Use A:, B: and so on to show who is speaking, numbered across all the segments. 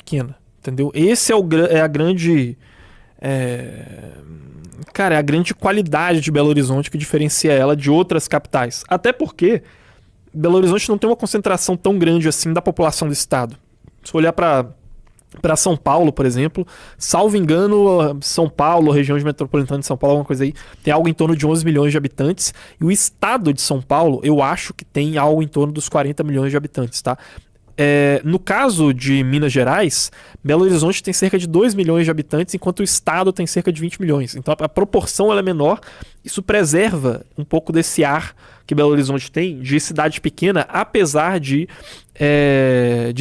A: pequena, entendeu? Esse é a grande... Cara, é a grande qualidade de Belo Horizonte que diferencia ela de outras capitais. Até porque Belo Horizonte não tem uma concentração tão grande assim da população do estado. Se olhar para São Paulo, por exemplo, salvo engano, São Paulo, região de metropolitana de São Paulo, alguma coisa aí, tem algo em torno de 11 milhões de habitantes. E o estado de São Paulo, eu acho que tem algo em torno dos 40 milhões de habitantes, tá? No caso de Minas Gerais, Belo Horizonte tem cerca de 2 milhões de habitantes, enquanto o estado tem cerca de 20 milhões. Então a proporção ela é menor. Isso preserva um pouco desse ar que Belo Horizonte tem de cidade pequena, apesar de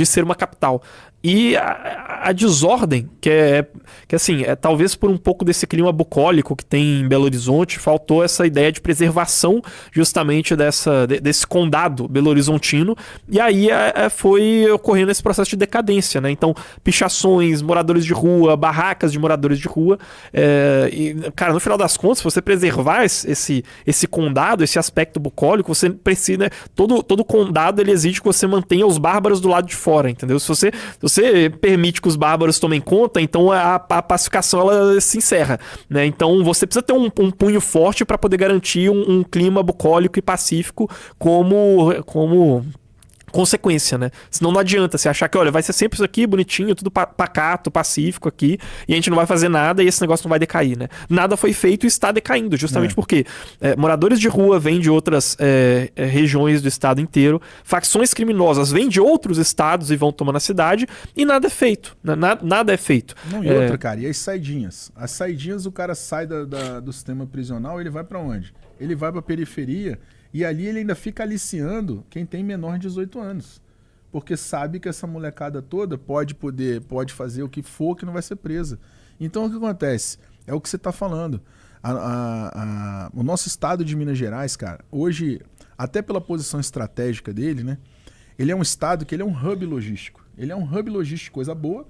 A: ser uma capital. E a desordem, que assim, talvez por um pouco desse clima bucólico que tem em Belo Horizonte, faltou essa ideia de preservação justamente desse condado belo-horizontino, e aí foi ocorrendo esse processo de decadência, né? Então, pichações, moradores de rua, barracas de moradores de rua, cara, no final das contas, se você preservar esse condado, esse aspecto bucólico, você precisa, né? Todo condado, ele exige que você mantenha os bárbaros do lado de fora, entendeu? Se você permite que os bárbaros tomem conta, então a pacificação ela se encerra, né? Então você precisa ter um punho forte para poder garantir um clima bucólico e pacífico como consequência, né? Senão não adianta você achar que, olha, vai ser sempre isso aqui, bonitinho, tudo pacato, pacífico aqui, e a gente não vai fazer nada e esse negócio não vai decair, né? Nada foi feito e está decaindo, justamente porque moradores de rua vêm de outras regiões do estado inteiro, facções criminosas vêm de outros estados e vão tomando a cidade, e nada é feito, né? Nada é feito.
B: Não, e outra, cara, e as saidinhas? As saidinhas, o cara sai do sistema prisional, ele vai pra onde? Ele vai pra periferia. E ali ele ainda fica aliciando quem tem menor de 18 anos. Porque sabe que essa molecada toda pode fazer o que for que não vai ser presa. Então o que acontece? É o que você está falando. O nosso estado de Minas Gerais, cara, hoje, até pela posição estratégica dele, né? Ele é um estado que ele é um hub logístico. Ele é um hub logístico, coisa boa,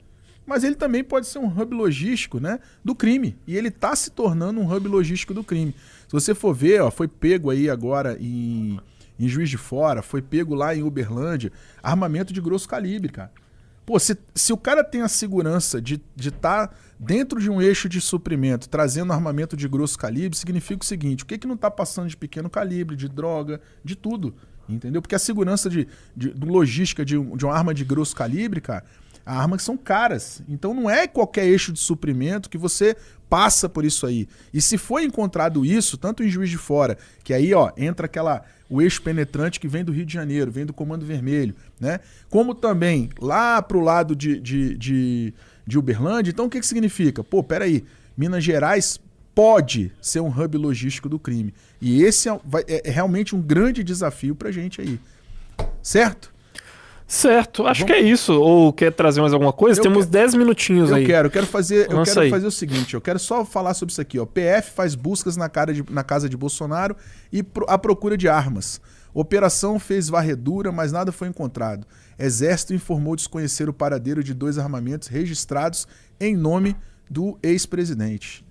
B: mas ele também pode ser um hub logístico, né, do crime. E ele está se tornando um hub logístico do crime. Se você for ver, ó, foi pego aí agora em Juiz de Fora, foi pego lá em Uberlândia, armamento de grosso calibre, cara. Pô, se o cara tem a segurança de estar dentro de um eixo de suprimento, trazendo armamento de grosso calibre, significa o seguinte: o que não está passando de pequeno calibre, de droga, de tudo, entendeu? Porque a segurança de logística de uma arma de grosso calibre, cara, as armas são caras. Então não é qualquer eixo de suprimento que você passa por isso aí. E se for encontrado isso, tanto em Juiz de Fora, que aí ó, entra o eixo penetrante que vem do Rio de Janeiro, vem do Comando Vermelho, né? Como também lá pro lado de Uberlândia. Então o que significa? Pô, peraí, Minas Gerais pode ser um hub logístico do crime. E esse é realmente um grande desafio pra gente aí. Certo?
A: Certo, acho que é isso. Ou quer trazer mais alguma coisa? Temos 10 minutinhos aí.
B: Eu quero fazer o seguinte, eu quero só falar sobre isso aqui, ó. PF faz buscas na casa de Bolsonaro e à procura de armas. Operação fez varredura, mas nada foi encontrado. Exército informou desconhecer o paradeiro de 2 armamentos registrados em nome do ex-presidente.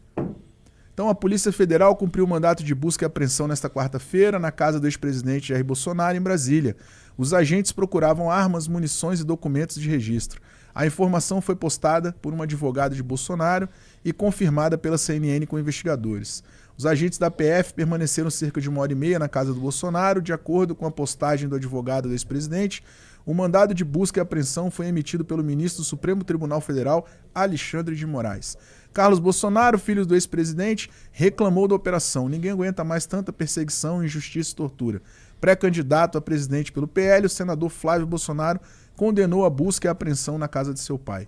B: Então a Polícia Federal cumpriu o mandato de busca e apreensão nesta quarta-feira na casa do ex-presidente Jair Bolsonaro, em Brasília. Os agentes procuravam armas, munições e documentos de registro. A informação foi postada por um advogado de Bolsonaro e confirmada pela CNN com investigadores. Os agentes da PF permaneceram cerca de 1h30 na casa do Bolsonaro. De acordo com a postagem do advogado do ex-presidente, o mandado de busca e apreensão foi emitido pelo ministro do Supremo Tribunal Federal, Alexandre de Moraes. Carlos Bolsonaro, filho do ex-presidente, reclamou da operação. Ninguém aguenta mais tanta perseguição, injustiça e tortura. Pré-candidato a presidente pelo PL, o senador Flávio Bolsonaro condenou a busca e a apreensão na casa de seu pai.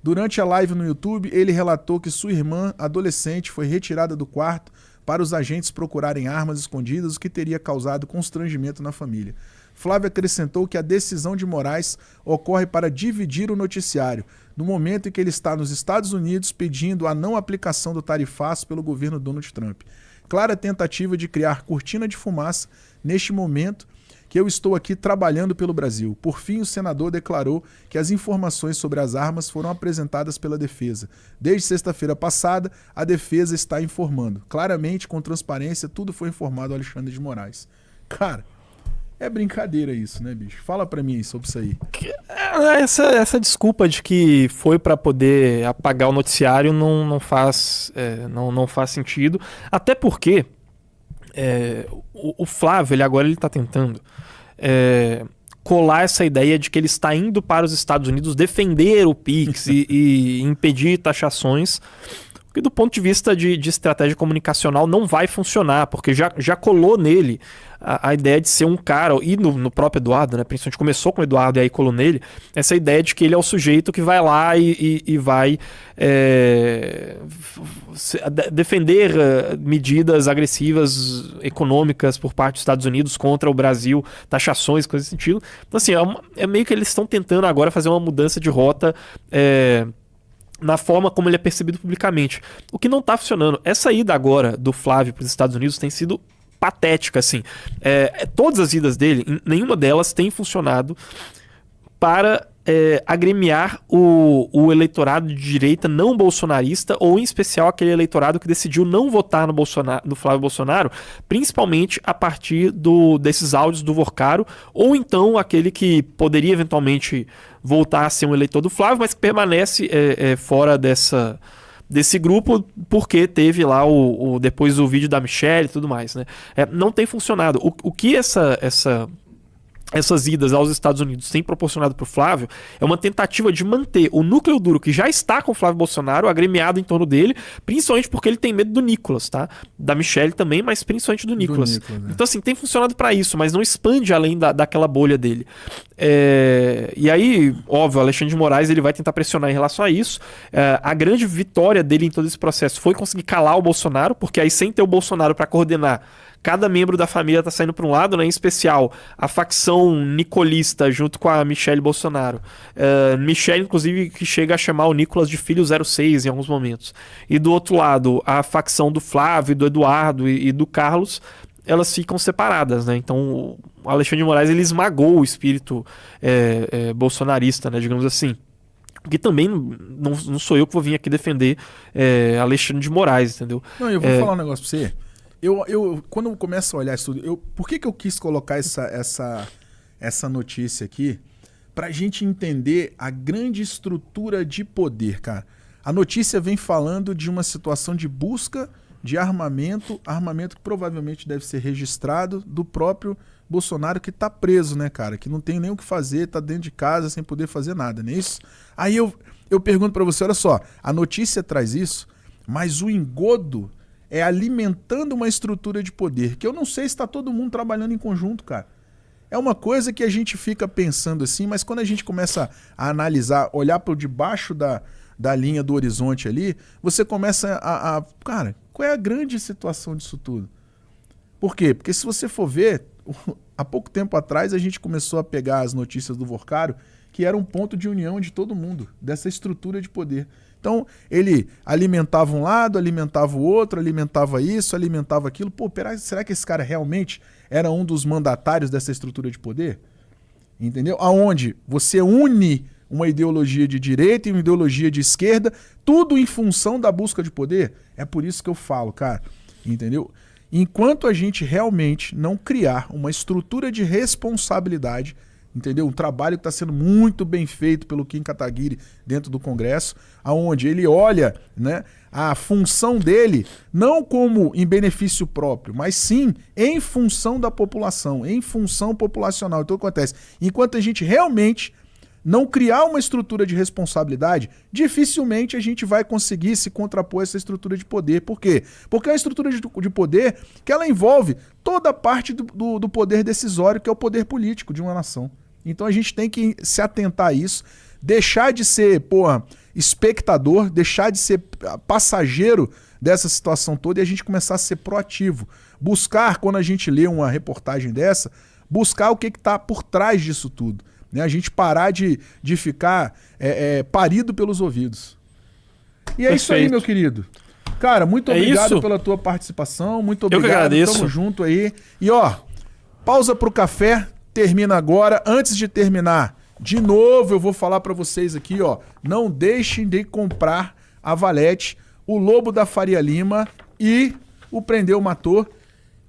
B: Durante a live no YouTube, ele relatou que sua irmã, adolescente, foi retirada do quarto para os agentes procurarem armas escondidas, o que teria causado constrangimento na família. Flávio acrescentou que a decisão de Moraes ocorre para dividir o noticiário, no momento em que ele está nos Estados Unidos pedindo a não aplicação do tarifaço pelo governo Donald Trump. Clara tentativa de criar cortina de fumaça neste momento que eu estou aqui trabalhando pelo Brasil. Por fim, o senador declarou que as informações sobre as armas foram apresentadas pela defesa. Desde sexta-feira passada, a defesa está informando. Claramente, com transparência, tudo foi informado ao Alexandre de Moraes. Cara, É brincadeira isso, né, bicho? Fala pra mim sobre isso aí.
A: Essa desculpa de que foi para poder apagar o noticiário não faz sentido. Até porque o Flávio, ele está tentando colar essa ideia de que ele está indo para os Estados Unidos defender o PIX e impedir taxações. Que do ponto de vista de estratégia comunicacional não vai funcionar, porque já colou nele a ideia de ser um cara, e no próprio Eduardo, né, principalmente começou com o Eduardo e aí colou nele, essa ideia de que ele é o sujeito que vai lá e vai defender medidas agressivas econômicas por parte dos Estados Unidos contra o Brasil, taxações, coisas desse sentido. Então assim, é meio que eles estão tentando agora fazer uma mudança de rota na forma como ele é percebido publicamente. O que não está funcionando. Essa ida agora do Flávio para os Estados Unidos tem sido patética, assim. Todas as idas dele, nenhuma delas tem funcionado para agremiar o eleitorado de direita não bolsonarista, ou em especial aquele eleitorado que decidiu não votar no Flávio Bolsonaro, principalmente a partir desses áudios do Vorcaro, ou então aquele que poderia eventualmente voltar a ser um eleitor do Flávio, mas que permanece fora desse grupo, porque teve lá depois o vídeo da Michelle e tudo mais, né? Não tem funcionado. O que essas idas aos Estados Unidos têm proporcionado para o Flávio é uma tentativa de manter o núcleo duro que já está com o Flávio Bolsonaro agremiado em torno dele, principalmente porque ele tem medo do Nicolas, tá? Da Michelle também, mas principalmente do Nicolas. Né? Então assim, tem funcionado para isso, mas não expande além daquela bolha dele. E aí, óbvio, o Alexandre de Moraes ele vai tentar pressionar em relação a isso. A grande vitória dele em todo esse processo foi conseguir calar o Bolsonaro, porque aí sem ter o Bolsonaro para coordenar, cada membro da família tá saindo para um lado, né? Em especial a facção nicolista junto com a Michelle Bolsonaro. Michelle, inclusive, que chega a chamar o Nicolas de filho 06 em alguns momentos. E do outro lado, a facção do Flávio, do Eduardo e do Carlos, elas ficam separadas, né? Então o Alexandre de Moraes ele esmagou o espírito bolsonarista, né? Digamos assim. Porque também não sou eu que vou vir aqui defender Alexandre de Moraes, entendeu?
B: Não, eu vou falar um negócio pra você. Quando eu começo a olhar isso tudo, por que eu quis colocar essa notícia aqui? Pra gente entender a grande estrutura de poder, cara. A notícia vem falando de uma situação de busca de armamento que provavelmente deve ser registrado do próprio Bolsonaro, que tá preso, né, cara? Que não tem nem o que fazer, tá dentro de casa sem poder fazer nada, não é isso? Aí eu pergunto pra você, olha só, a notícia traz isso, mas o engodo é alimentando uma estrutura de poder, que eu não sei se está todo mundo trabalhando em conjunto, cara. É uma coisa que a gente fica pensando assim, mas quando a gente começa a analisar, olhar por debaixo da linha do horizonte ali, você começa Cara, qual é a grande situação disso tudo? Por quê? Porque se você for ver, há pouco tempo atrás a gente começou a pegar as notícias do Vorcaro, que era um ponto de união de todo mundo, dessa estrutura de poder. Então, ele alimentava um lado, alimentava o outro, alimentava isso, alimentava aquilo. Pô, será que esse cara realmente era um dos mandatários dessa estrutura de poder? Entendeu? Aonde você une uma ideologia de direita e uma ideologia de esquerda, tudo em função da busca de poder. É por isso que eu falo, cara. Entendeu? Enquanto a gente realmente não criar uma estrutura de responsabilidade, entendeu? Um trabalho que está sendo muito bem feito pelo Kim Kataguiri dentro do Congresso, aonde ele olha, né, a função dele não como em benefício próprio, mas sim em função da população, em função populacional. Então o que acontece? Enquanto a gente realmente não criar uma estrutura de responsabilidade, dificilmente a gente vai conseguir se contrapor a essa estrutura de poder. Por quê? Porque é uma estrutura de poder que ela envolve toda a parte do poder decisório, que é o poder político de uma nação. Então a gente tem que se atentar a isso, deixar de ser, espectador, deixar de ser passageiro dessa situação toda e a gente começar a ser proativo. Buscar, quando a gente lê uma reportagem dessa, buscar o que está por trás disso tudo. Né? A gente parar de ficar parido pelos ouvidos. E é Perfeito. Isso aí, meu querido. Cara, muito obrigado pela tua participação, muito obrigado.
A: Eu que agradeço.
B: Tamo junto aí. E pausa pro café. Termina agora. Antes de terminar, de novo eu vou falar para vocês aqui, não deixem de comprar a Valete, o Lobo da Faria Lima e o Prendeu Matou.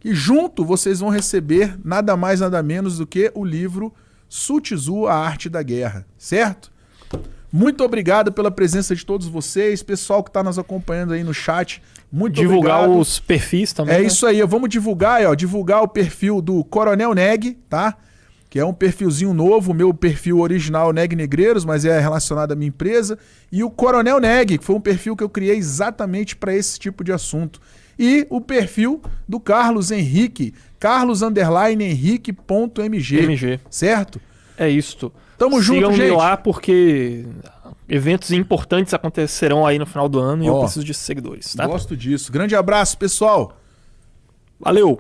B: E junto vocês vão receber nada mais, nada menos do que o livro Sun Tzu, A Arte da Guerra, certo? Muito obrigado pela presença de todos vocês, pessoal que está nos acompanhando aí no chat. Muito
A: divulgar
B: obrigado.
A: Os perfis também.
B: É
A: né?
B: isso aí, vamos divulgar, divulgar o perfil do Coronel Neg, tá? Que é um perfilzinho novo, o meu perfil original Neg Negreiros, mas é relacionado à minha empresa. E o Coronel Neg, que foi um perfil que eu criei exatamente para esse tipo de assunto. E o perfil do Carlos Henrique, carlos_henrique.mg, certo?
A: É isto.
B: Tamo junto, gente.
A: Sigam-me lá porque eventos importantes acontecerão aí no final do ano e eu preciso de seguidores, tá?
B: Gosto disso. Grande abraço, pessoal.
A: Valeu!